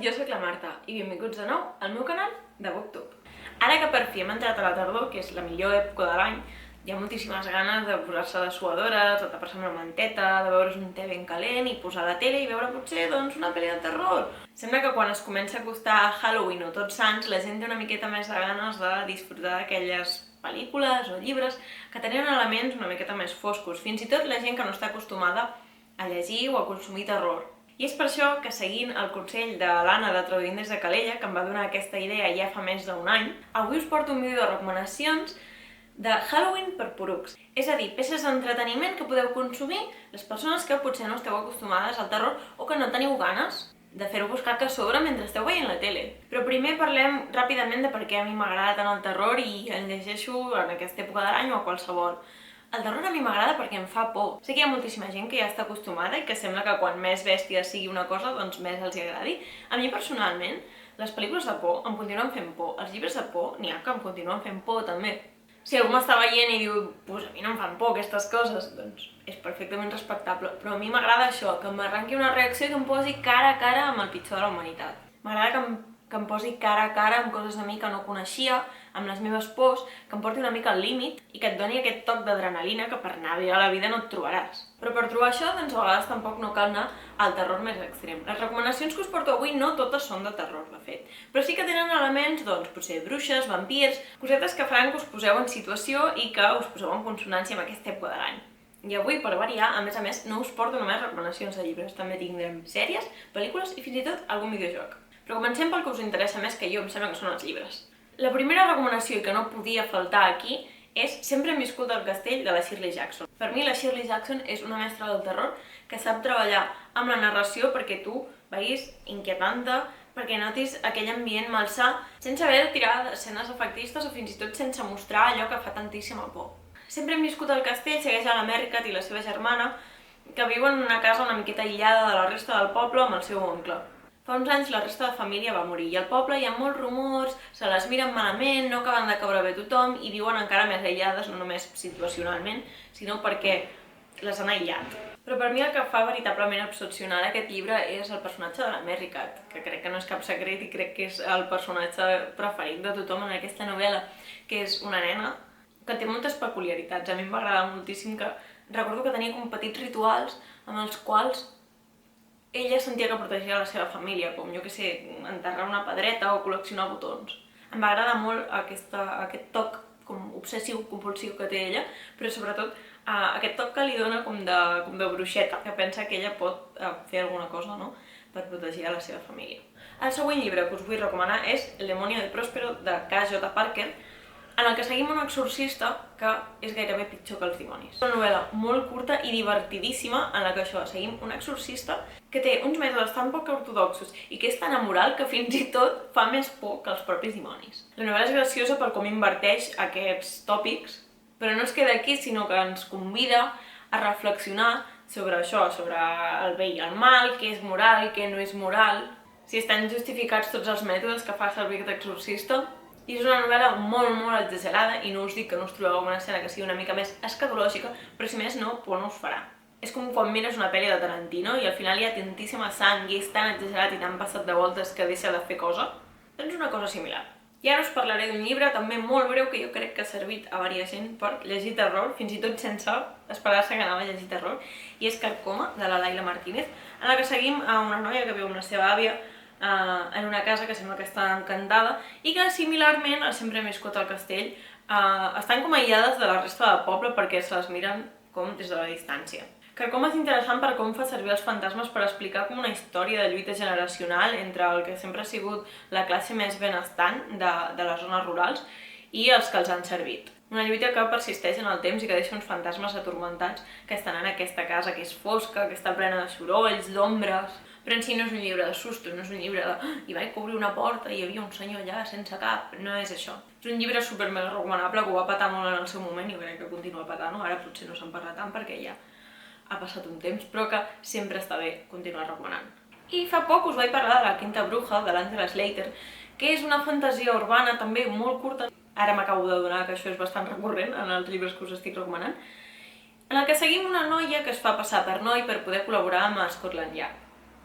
jo sóc la Marta i benvinguts de nou al meu canal de Booktube. Ara que per fi hem entrat a la tardor, que és la millor època de l'any, hi ha moltíssimes ganes de posar-se de suadores, de tapar-se amb una manteta, de beure's un te ben calent i posar la tele i veure potser doncs, una pel·li de terror. Sembla que quan es comença a acostar Halloween o Tots Sants, la gent té una miqueta més de ganes de disfrutar d'aquelles pel·lícules o llibres que tenen elements una miqueta més foscos, fins i tot la gent que no està acostumada a llegir o a consumir terror. I és per això que, seguint el consell de l'Anna de Traduint des de Calella, que em va donar aquesta idea ja fa més d'un any, avui us porto un vídeo de recomanacions de Halloween per porucs. És a dir, peces d'entreteniment que podeu consumir les persones que potser no esteu acostumades al terror o que no teniu ganes de fer-vos caca a sobre mentre esteu veient la tele. Però primer parlem ràpidament de per què a mi m'agrada tant el terror i en llegeixo en aquesta època de l'any o a qualsevol. El terror a mi m'agrada perquè em fa por. Sé que hi ha moltíssima gent que ja està acostumada i que sembla que quan més bèstia sigui una cosa, doncs més els agradi. A mi personalment, les pel·lícules de por em continuen fent por. Els llibres de por n'hi ha que em continuen fent por també. Si algú m'està veient i diu, pues a mi no em fan por aquestes coses, doncs és perfectament respectable. Però a mi m'agrada això, que m'arrenqui una reacció i que em posi cara a cara amb el pitjor de la humanitat. M'agrada que em posi cara a cara amb coses de mi que no coneixia, amb les meves pors, que em porti una mica al límit i que et doni aquest toc d'adrenalina que per anar bé a la vida no et trobaràs. Però per trobar això, doncs a vegades tampoc no cal anar al terror més extrem. Les recomanacions que us porto avui no totes són de terror, de fet, però sí que tenen elements, doncs, potser bruixes, vampirs, cosetes que faran que us poseu en situació i que us poseu en consonància amb aquesta època de l'any. I avui, per variar, a més, no us porto només recomanacions de llibres, també tindrem sèries, pel·lícules i fins i tot algun videojoc. Però comencem pel que us interessa més, que jo em sembla que són els llibres. La primera recomanació, i que no podia faltar aquí, és Sempre hem viscut al castell, de la Shirley Jackson. Per mi la Shirley Jackson és una mestra del terror que sap treballar amb la narració perquè tu vagis inquietant-te, perquè notis aquell ambient malsà, sense haver de tirar escenes efectistes o fins i tot sense mostrar allò que fa tantíssima por. Sempre hem viscut al castell segueix a la Mercat i la seva germana, que viuen en una casa una miqueta aïllada de la resta del poble amb el seu oncle. Fa uns anys la resta de família va morir i al poble hi ha molts rumors, se les miren malament, no acaben de caure bé tothom i viuen encara més aïllades, no només situacionalment, sinó perquè les han aïllat. Però per mi el que fa veritablement excepcional aquest llibre és el personatge de la Merricat, que crec que no és cap secret i crec que és el personatge preferit de tothom en aquesta novel·la, que és una nena que té moltes peculiaritats. A mi em va agradar moltíssim que recordo que tenia com petits rituals amb els quals ella sentia que protegia la seva família, com, jo què sé, enterrar una pedreta o col·leccionar botons. Em va agradar molt aquest toc com obsessiu-compulsiu que té ella, però sobretot aquest toc que li dona com de bruixeta, que pensa que ella pot fer alguna cosa, no?, per protegir a la seva família. El següent llibre que us vull recomanar és El demonio de Próspero, de K.J. Parker, en el que seguim un exorcista que és gairebé pitjor que els dimonis. És una novel·la molt curta i divertidíssima en la que seguim un exorcista que té uns mètodes tan poc ortodoxos i que és tan amoral que fins i tot fa més por que els propis dimonis. La novel·la és graciosa per com inverteix aquests tòpics, però no es queda aquí, sinó que ens convida a reflexionar sobre això, sobre el bé i el mal, què és moral i què no és moral, si estan justificats tots els mètodes que fa servir aquest exorcista. I és una novel·la molt exagerada i no us dic que no us trobeu una escena que sigui una mica més escatològica, però si més no, por no us farà. És com quan mires una pel·li de Tarantino i al final hi ha tantíssima sang i és tan exagerat i tan passat de voltes que deixa de fer cosa. Doncs una cosa similar. I ara us parlaré d'un llibre també molt breu que jo crec que ha servit a diversa gent per llegir terror, fins i tot sense esperar-se que anava a llegir terror, i és Carcoma, de la Laila Martínez, en la que seguim a una noia que viu amb la seva àvia en una casa que sembla que està encantada i que similarment a Sempre hem viscut al castell estan com aïllades de la resta del poble perquè se les miren com des de la distància. Carcoma és interessant per com fa servir els fantasmes per explicar com una història de lluita generacional entre el que sempre ha sigut la classe més benestant de les zones rurals i els que els han servit. Una lluita que persisteix en el temps i que deixa uns fantasmes atormentats que estan en aquesta casa que és fosca, que està plena de sorolls, d'ombres. Però en si no és un llibre de susto, no és un llibre de i vaig obrir una porta i hi havia un senyor allà sense cap, no és això. És un llibre super mega recomanable que ho va petar molt en el seu moment i crec que continua petant-ho, ara potser no se'n parla tant perquè ja ha passat un temps, però que sempre està bé continuar recomanant. I fa poc us vaig parlar de La quinta bruja, de l'Angela Slater, que és una fantasia urbana també molt curta, ara m'acabo d'adonar que això és bastant recurrent en els llibres que us estic recomanant, en el que seguim una noia que es fa passar per noi per poder col·laborar amb Scotland Yard.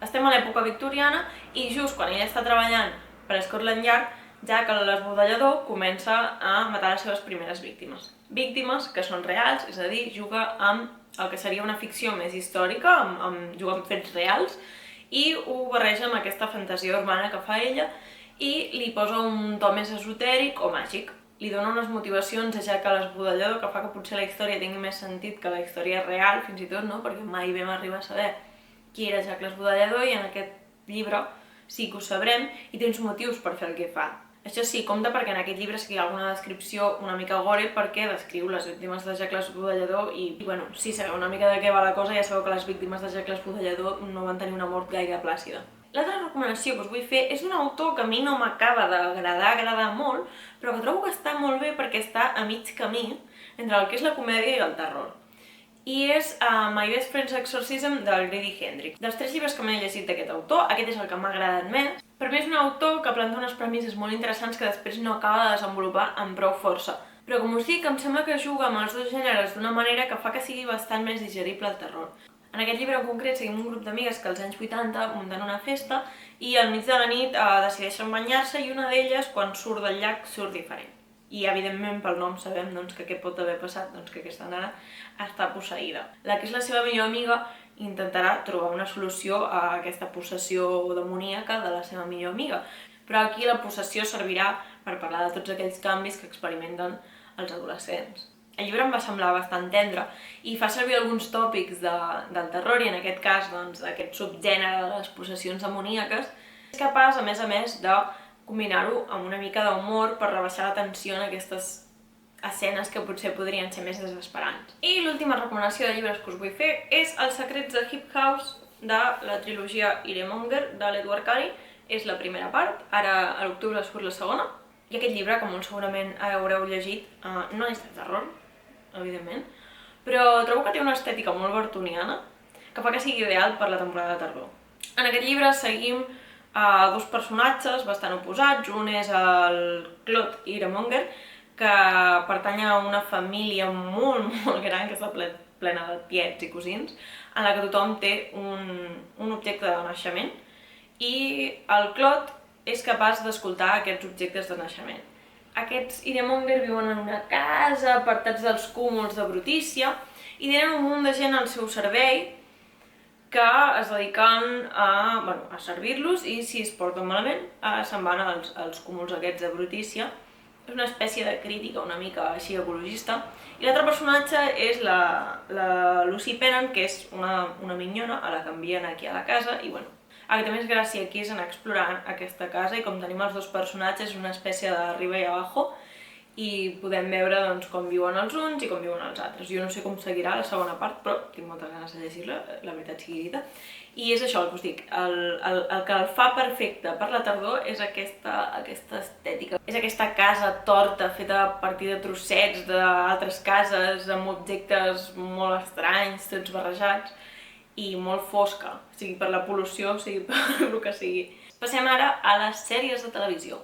Estem a l'època victoriana i just quan ella està treballant per Scotland Yard, Jack, l'esbudellador, comença a matar les seves primeres víctimes. Víctimes que són reals, és a dir, juga amb el que seria una ficció més històrica, juga amb fets reals, i ho barreja amb aquesta fantasia urbana que fa ella i li posa un to més esotèric o màgic. Li dona unes motivacions a Jack l'esbudellador que fa que potser la història tingui més sentit que la història real, fins i tot, no? Perquè mai vam arribar a saber qui era Jack l'esbudellador i en aquest llibre sí que ho sabrem i tens motius per fer el que fa. Això sí, compte perquè en aquest llibre sí que hi ha alguna descripció una mica gore perquè descriu les víctimes de Jack l'esbudellador i, bueno, si sabeu una mica de què va la cosa ja sabeu que les víctimes de Jack l'esbudellador no van tenir una mort gaire plàcida. L'altra recomanació que us vull fer és d'un autor que a mi no m'acaba d'agradar molt, però que trobo que està molt bé perquè està a mig camí entre el que és la comèdia i el terror. I és My Best Friend's Exorcism del Grady Hendrix. Dels 3 llibres que m'he llegit d'aquest autor, aquest és el que m'ha agradat més. Per mi és un autor que planta unes premisses molt interessants que després no acaba de desenvolupar amb prou força. Però com us dic, em sembla que juga amb els dos gèneres d'una manera que fa que sigui bastant més digerible el terror. En aquest llibre en concret seguim un grup d'amigues que als anys 80 munten una festa i al mig de la nit decideixen banyar-se i una d'elles, quan surt del llac, surt diferent. I evidentment pel nom sabem que què pot haver passat, que aquesta nana està posseïda. La que és la seva millor amiga intentarà trobar una solució a aquesta possessió demoníaca de la seva millor amiga. Però aquí la possessió servirà per parlar de tots aquells canvis que experimenten els adolescents. El llibre em va semblar bastant tendre i fa servir alguns tòpics del terror i en aquest cas d'aquest subgènere de les possessions demoníaques. És capaç, a més, de combinar-ho amb una mica d'humor per rebaixar la tensió en aquestes escenes que potser podrien ser més desesperants. I l'última recomanació de llibres que us vull fer és Els secrets de Hip House de la trilogia Iremonger de l'Edward Carey. És la primera part, ara a l'octubre surt la segona. I aquest llibre, que molt segurament haureu llegit, no és de terror, evidentment, però trobo que té una estètica molt bartoniana que fa que sigui ideal per la temporada de tardor. En aquest llibre seguim dos personatges bastant oposats. Un és el Claude Iremonger, que pertany a una família molt gran, que està plena de tiets i cosins, en la que tothom té un objecte de naixement, i el Claude és capaç d'escoltar aquests objectes de naixement. Aquests Iremonger viuen en una casa, apartats dels cúmuls de brutícia, i tenen un munt de gent al seu servei que es dediquen a servir-los i si es porten malament se'n van als cúmuls aquests de brutícia. És una espècie de crítica una mica així ecologista. I l'altre personatge és la Lucy Pennant, que és una minyona a la que envien aquí a la casa i bueno, el que té més gràcia aquí és anar explorant aquesta casa i com tenim els dos personatges, una espècie de arriba i abajo, i podem veure com viuen els uns i com viuen els altres. Jo no sé com seguirà la segona part, però tinc moltes ganes de llegir-la, la veritat sigui dita. I és això el que us dic, el que el fa perfecte per la tardor és aquesta estètica. És aquesta casa torta, feta a partir de trossets d'altres cases, amb objectes molt estranys, tots barrejats, i molt fosca, sigui per la pol·lució, sigui per el que sigui. Passem ara a les sèries de televisió.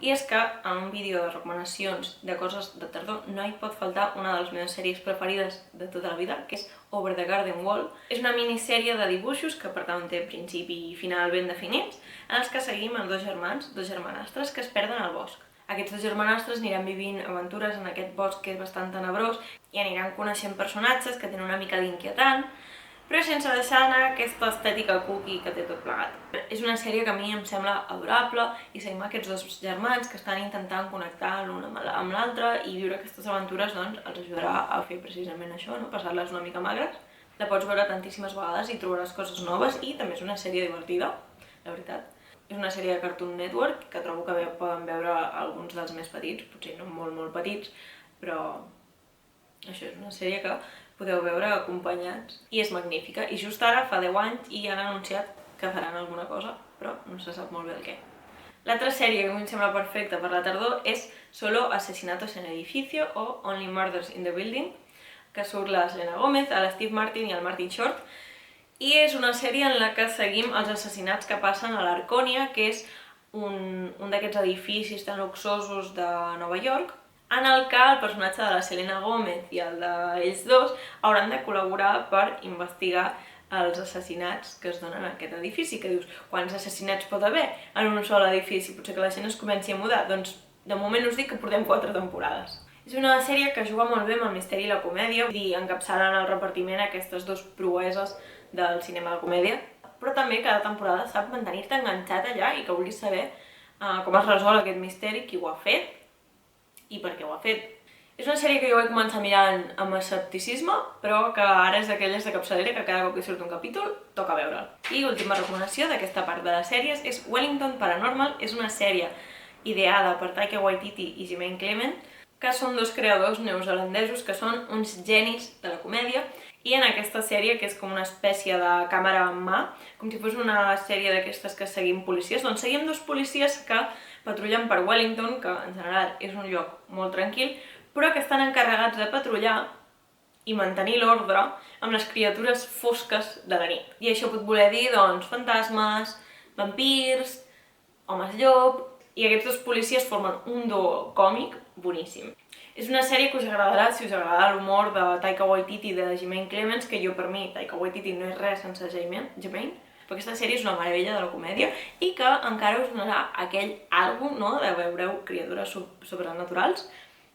I és que en un vídeo de recomanacions de coses de tardor no hi pot faltar una de les meves sèries preferides de tota la vida, que és Over the Garden Wall. És una minissèrie de dibuixos que per tant té principi i final ben definits, en els que seguim els dos germanastres que es perden al bosc. Aquests dos germanastres aniran vivint aventures en aquest bosc que és bastant tenebrós i aniran coneixent personatges que tenen una mica d'inquietant, però sense deixar anar aquesta estètica cookie que té tot plegat. És una sèrie que a mi em sembla adorable i seguim aquests dos germans que estan intentant connectar l'un amb l'altre i viure aquestes aventures els ajudarà a fer precisament això, passar-les una mica magres. La pots veure tantíssimes vegades i trobaràs coses noves i també és una sèrie divertida, la veritat. És una sèrie de Cartoon Network que trobo que poden veure alguns dels més petits, potser no molt petits, però això és una sèrie que podeu veure acompanyats i és magnífica. I just ara fa 10 anys i han anunciat que faran alguna cosa, però no se sap molt bé el què. L'altra sèrie que a mi em sembla perfecta per la tardor és Solo asesinatos en edificio o Only Murders in the Building, que surt la Selena Gomez, el Steve Martin i el Martin Short, i és una sèrie en la que seguim els assassinats que passen a l'Arcònia, que és un d'aquests edificis tan luxosos de Nova York, en el que el personatge de la Selena Gomez i el d'ells dos hauran de col·laborar per investigar els assassinats que es donen en aquest edifici, que dius, quants assassinats pot haver en un sol edifici? Potser que la gent es comenci a mudar. Doncs de moment us dic que portem 4 temporades. És una sèrie que juga molt bé amb el misteri i la comèdia, vull dir, encapçalant el repartiment aquestes dues proeses del cinema de comèdia, però també cada temporada sap mantenir-te enganxat allà i que vulguis saber com es resol aquest misteri, qui ho ha fet i per què ho ha fet. És una sèrie que jo vaig començar mirant amb escepticisme, però que ara és d'aquelles de capçalera que cada cop que surt un capítol toca veure'l. I última recomanació d'aquesta part de les sèries és Wellington Paranormal. És una sèrie ideada per Taika Waititi i Jemaine Clement, que són dos creadors neozelandesos que són uns genis de la comèdia, i en aquesta sèrie, que és com una espècie de càmera en mà, com si fos una sèrie d'aquestes que seguim policies, doncs seguim dos policies que patrullen per Wellington, que en general és un lloc molt tranquil, però que estan encarregats de patrullar i mantenir l'ordre amb les criatures fosques de la nit. I això pot voler dir, doncs, fantasmes, vampirs, homes llop, i aquests dos policies formen un duo còmic boníssim. És una sèrie que us agradarà si us agrada l'humor de Taika Waititi i de Jemaine Clements, que jo per mi, Taika Waititi no és res sense Jemaine, però aquesta sèrie és una meravella de la comèdia i que encara us donarà aquell àlbum, no?, de veureu criatures sobrenaturals,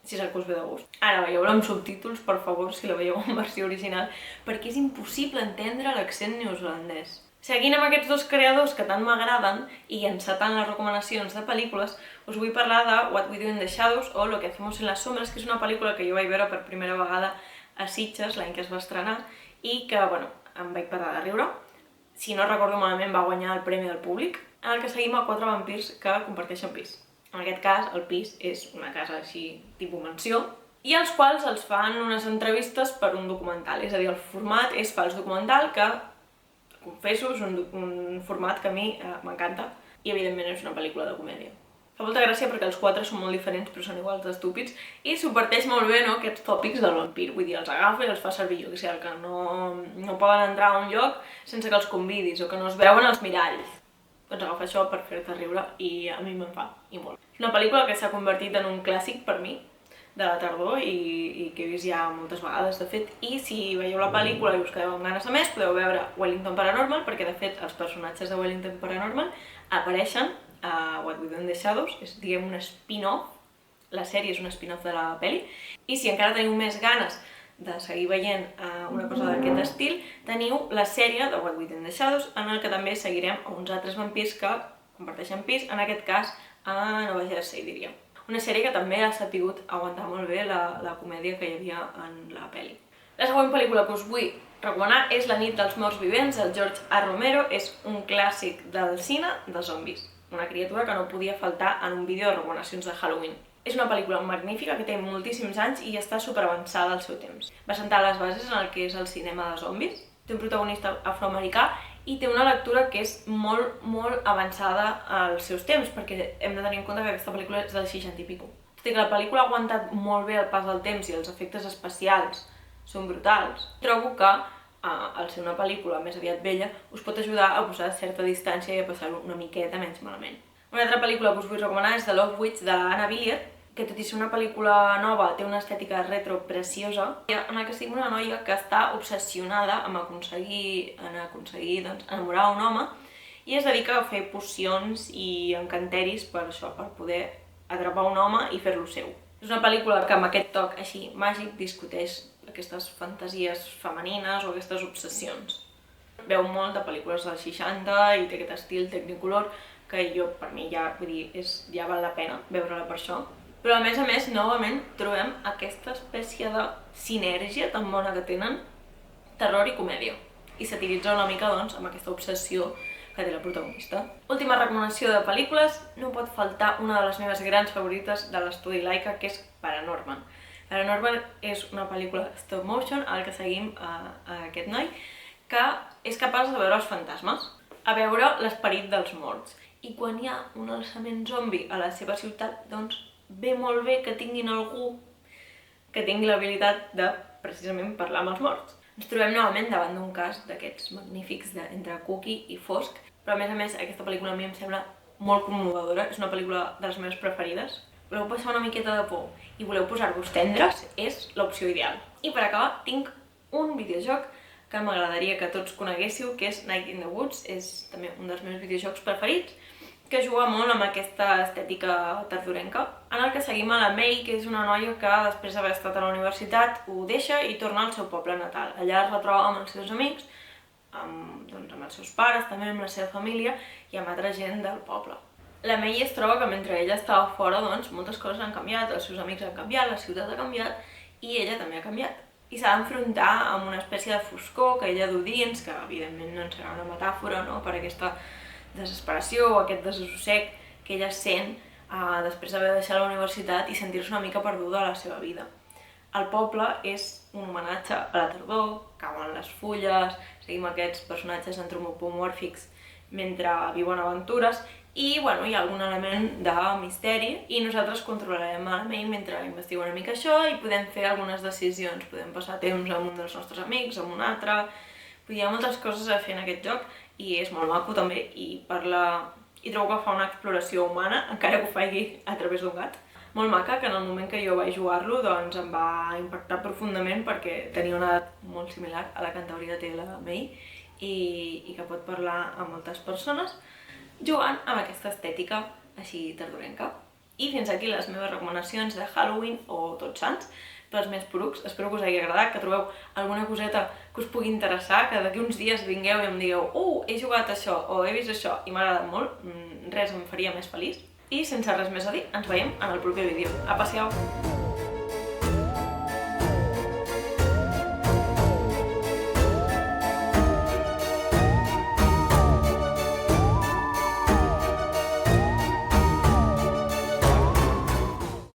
si és el que us ve de gust. Ara veieu-la amb subtítols, per favor, si la veieu en versió original, perquè és impossible entendre l'accent neozelandès. Seguint amb aquests dos creadors que tant m'agraden i encetant les recomanacions de pel·lícules, us vull parlar de What We Do in the Shadows o Lo que hacemos en las sombras, que és una pel·lícula que jo vaig veure per primera vegada a Sitges l'any que es va estrenar i que, bueno, em vaig parar de riure. Si no recordo malament, va guanyar el Premi del Públic, en el que seguim a 4 vampirs que comparteixen pis. En aquest cas, el pis és una casa així, tipus mansió, i als quals els fan unes entrevistes per un documental. És a dir, el format és fals documental, que, confesso, és un format que a mi m'encanta, i evidentment és una pel·lícula de comèdia. Fa molta gràcia perquè els 4 són molt diferents però són iguals d'estúpids i subverteix molt bé, no, aquests tòpics del vampir. Vull dir, els agafa i els fa servir, jo que sé, que no poden entrar a un lloc sense que els convidis o que no es veuen als miralls. Doncs agafa això per fer-te riure i a mi me'n fa, i molt. És una pel·lícula que s'ha convertit en un clàssic per mi, de la tardor, i que he vist ja moltes vegades, de fet. I si veieu la pel·lícula i us quedeu amb ganes de més, podeu veure Wellington Paranormal, perquè de fet els personatges de Wellington Paranormal apareixen a What We Do in the Shadows, és, diguem, un spin-off, la sèrie és un spin-off de la pel·li, i si encara teniu més ganes de seguir veient una cosa d'aquest estil, teniu la sèrie de What We Do in the Shadows, en el que també seguirem a uns altres vampirs que comparteixen pis, en aquest cas a Nova Jersey, diríem. Una sèrie que també ha sabut aguantar molt bé la comèdia que hi havia en la pel·li. La següent pel·lícula que us vull recomanar és La nit dels morts vivents, del George A. Romero. És un clàssic del cine de zombis, una criatura que no podia faltar en un vídeo de recomanacions de Halloween. És una pel·lícula magnífica que té moltíssims anys i està superavançada al seu temps. Va sentar les bases en el que és el cinema de zombis, té un protagonista afroamericà i té una lectura que és molt, molt avançada als seus temps, perquè hem de tenir en compte que aquesta pel·lícula és del 60 i pico. Tot i que la pel·lícula ha aguantat molt bé el pas del temps i els efectes especials són brutals, trobo que al ser una pel·lícula més aviat vella us pot ajudar a posar certa distància i a passar-ho una miqueta menys malament. Una altra pel·lícula que us vull recomanar és The Love Witch, de Anna Villiers, que tot i ser una pel·lícula nova té una estètica retro preciosa, en la que estic una noia que està obsessionada amb aconseguir enamorar un home i es dedica a fer pocions i encanteris per això, per poder atrapar un home i fer-lo seu. És una pel·lícula que amb aquest toc així màgic discuteix aquestes fantasies femenines o aquestes obsessions. Veu molt de pel·lícules dels 60 i té aquest estil Technicolor que jo, per mi, ja val la pena veure-la per això. Però a més, novament trobem aquesta espècie de sinergia tan bona que tenen terror i comèdia. I satiritza una mica, doncs, amb aquesta obsessió que té la protagonista. Última recomanació de pel·lícules, no pot faltar una de les meves grans favorites de l'estudi Laika, que és Paranorman. Paranorman és una pel·lícula stop motion en què seguim aquest noi que és capaç de veure els fantasmes, a veure l'esperit dels morts. I quan hi ha un alçament zombi a la seva ciutat, doncs ve molt bé que tinguin algú que tingui l'habilitat de, precisament, parlar amb els morts. Ens trobem novament davant d'un cas d'aquests magnífics entre cookie i fosc, però a més, aquesta pel·lícula a mi em sembla molt commovedora, és una pel·lícula de les meves preferides. Voleu passar una miqueta de por i voleu posar-vos tendres, és l'opció ideal. I per acabar, tinc un videojoc que m'agradaria que tots coneguéssiu, que és Night in the Woods, és també un dels meus videojocs preferits, que juga molt amb aquesta estètica tardorenca, en el que seguim a la May, que és una noia que després d'haver estat a la universitat ho deixa i torna al seu poble natal. Allà es retroba amb els seus amics, amb els seus pares, també amb la seva família i amb altra gent del poble. La May es troba que mentre ella estava fora, moltes coses han canviat, els seus amics han canviat, la ciutat ha canviat i ella també ha canviat. I s'ha d'enfrontar amb una espècie de foscor que ella du dins, que evidentment no serà una metàfora per aquesta desesperació o aquest desassossec que ella sent després d'haver deixat la universitat i sentir-se una mica perduda a la seva vida. El poble és un homenatge a la tardor, cauen les fulles, seguim aquests personatges antropomòrfics mentre viuen aventures i hi ha algun element de misteri i nosaltres controlarem a la May mentre investiguem una mica això i podem fer algunes decisions, podem passar temps amb un dels nostres amics, amb un altre. Hi ha moltes coses a fer en aquest joc i és molt maco també i trobo que fa una exploració humana, encara que ho faci a través d'un gat. Molt maca, que en el moment que jo vaig jugar-lo em va impactar profundament perquè tenia una edat molt similar a la que en teoria té la May i que pot parlar amb moltes persones jugant amb aquesta estètica així tardorenca. I fins aquí les meves recomanacions de Halloween o Tots Sants pels més porucs. Espero que us hagi agradat, que trobeu alguna coseta que us pugui interessar, que d'aquí uns dies vingueu i em digueu he jugat això o he vist això i m'ha agradat molt, res em faria més feliç. I sense res més a dir, ens veiem en el proper vídeo. Apa, siau!